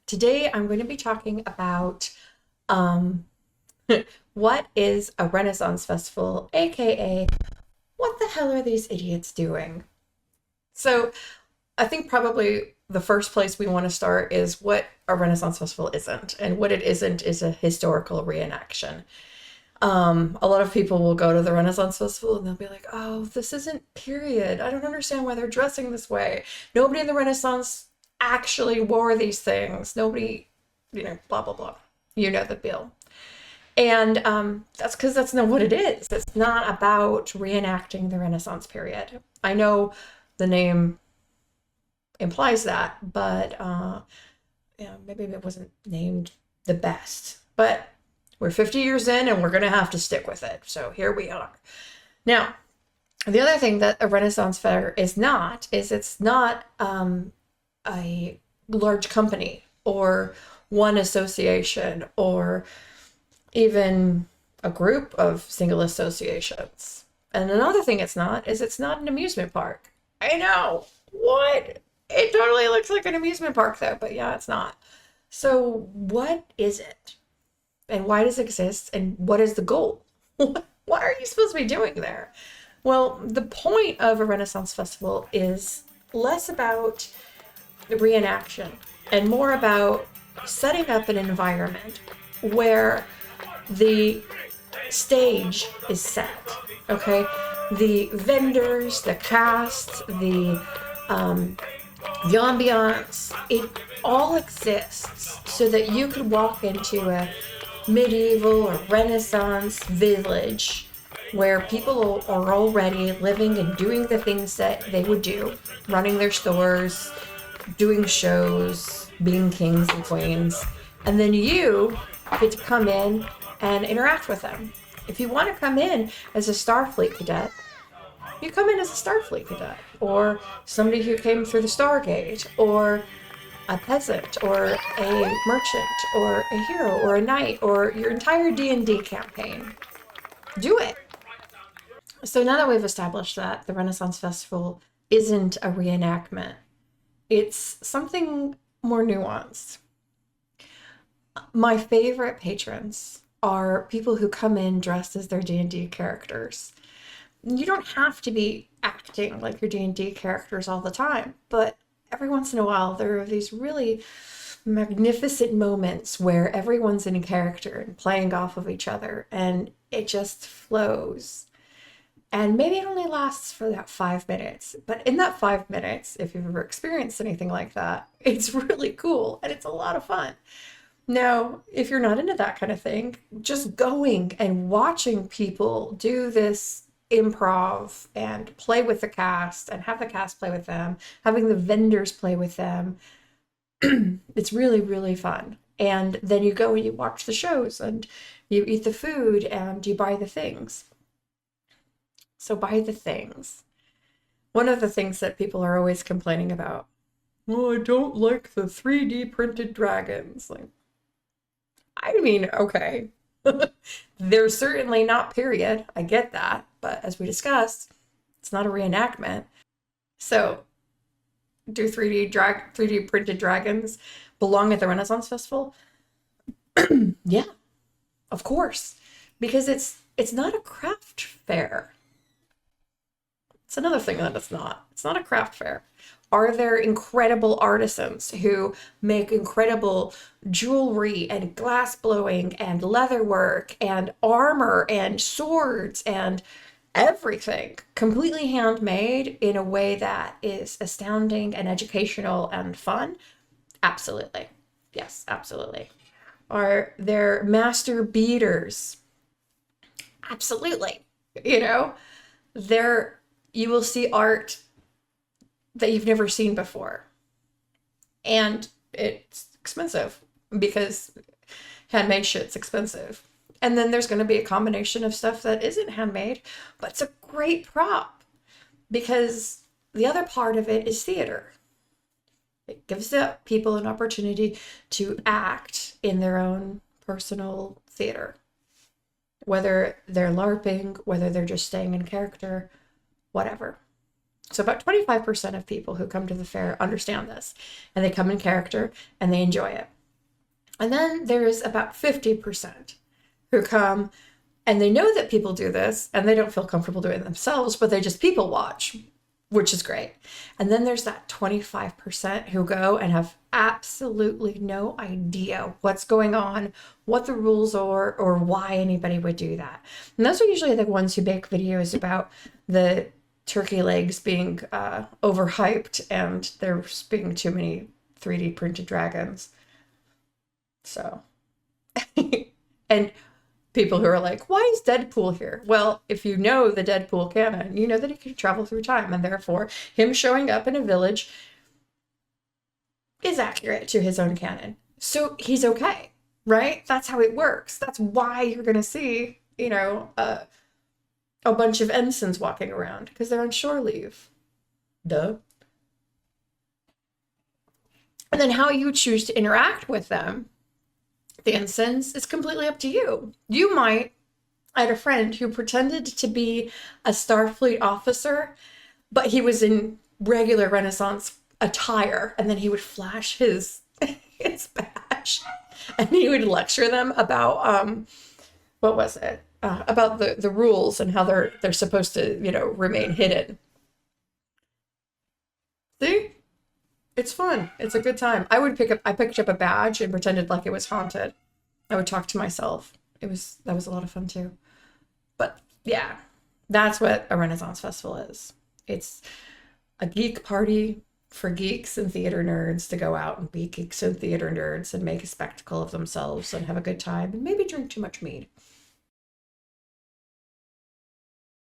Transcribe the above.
Today I'm going to be talking about um, what is a Renaissance festival, aka what the hell are these idiots doing? So I think probably the first place we want to start is what a Renaissance festival isn't. And what it isn't is a historical reenaction. A lot of people will go to the Renaissance Festival and they'll be like, oh, this isn't period. I don't understand why they're dressing this way. Nobody in the Renaissance actually wore these things. Nobody, blah, blah, blah. You know the bill. And that's because that's not what it is. It's not about reenacting the Renaissance period. I know the name implies that, but maybe it wasn't named the best. But we're 50 years in and we're going to have to stick with it. So here we are. Now, the other thing that a Renaissance fair is not is it's not a large company or one association or even a group of single associations. And another thing it's not is it's not an amusement park. I know. What? It totally looks like an amusement park though, but yeah, it's not. So what is it? And why does it exist? And what is the goal? What are you supposed to be doing there? Well, the point of a Renaissance festival is less about the reenaction and more about setting up an environment where the stage is set. Okay, the vendors, the cast, the ambiance, it all exists so that you could walk into a medieval or Renaissance village where people are already living and doing the things that they would do, running their stores, doing shows, being kings and queens, and then you get to come in and interact with them. If you want to come in as a Starfleet cadet, you come in as a Starfleet cadet, or somebody who came through the Stargate, or a peasant, or a merchant, or a hero, or a knight, or your entire D&D campaign. Do it. So now that we've established that the Renaissance Festival isn't a reenactment, it's something more nuanced. My favorite patrons are people who come in dressed as their D&D characters. You don't have to be acting like your D&D characters all the time, but every once in a while there are these really magnificent moments where everyone's in character and playing off of each other, and it just flows. And maybe it only lasts for that 5 minutes, but in that 5 minutes, if you've ever experienced anything like that, it's really cool and it's a lot of fun. Now, if you're not into that kind of thing, just going and watching people do this improv and play with the cast and have the cast play with them, having the vendors play with them, it's really, really fun. And then you go and you watch the shows and you eat the food and you buy the things. So buy the things. One of the things that people are always complaining about, oh, I don't like the 3D printed dragons. Like, I mean, okay. They're certainly not period. I get that. But as we discussed, it's not a reenactment. So do 3D printed dragons belong at the Renaissance Festival? Yeah, of course. Because it's not a craft fair. It's another thing that it's not. It's not a craft fair. Are there incredible artisans who make incredible jewelry and glass blowing and leather work and armor and swords and everything completely handmade in a way that is astounding and educational and fun? Absolutely. Yes, absolutely. Are there master beaters? Absolutely. There you will see art that you've never seen before. And it's expensive because handmade shit's expensive. And then there's going to be a combination of stuff that isn't handmade, but it's a great prop because the other part of it is theater. It gives the people an opportunity to act in their own personal theater, whether they're LARPing, whether they're just staying in character, whatever. So about 25% of people who come to the fair understand this, and they come in character and they enjoy it. And then there's about 50% who come and they know that people do this and they don't feel comfortable doing it themselves, but they just people watch, which is great. And then there's that 25% who go and have absolutely no idea what's going on, what the rules are, or why anybody would do that. And those are usually the ones who make videos about the turkey legs being overhyped and there's being too many 3D printed dragons. So, and people who are like, why is Deadpool here? Well, if you know the Deadpool canon, you know that he can travel through time, and therefore him showing up in a village is accurate to his own canon. So he's okay, right? That's how it works. That's why you're going to see, a bunch of ensigns walking around, because they're on shore leave. Duh. And then how you choose to interact with them, the ensigns, is completely up to you. You might, I had a friend who pretended to be a Starfleet officer, but he was in regular Renaissance attire, and then he would flash his badge, and he would lecture them about what was it? About the rules and how they're supposed to, remain hidden. See? It's fun. It's a good time. I picked up a badge and pretended like it was haunted. I would talk to myself. That was a lot of fun too. But yeah, that's what a Renaissance Festival is. It's a geek party for geeks and theater nerds to go out and be geeks and theater nerds and make a spectacle of themselves and have a good time and maybe drink too much mead.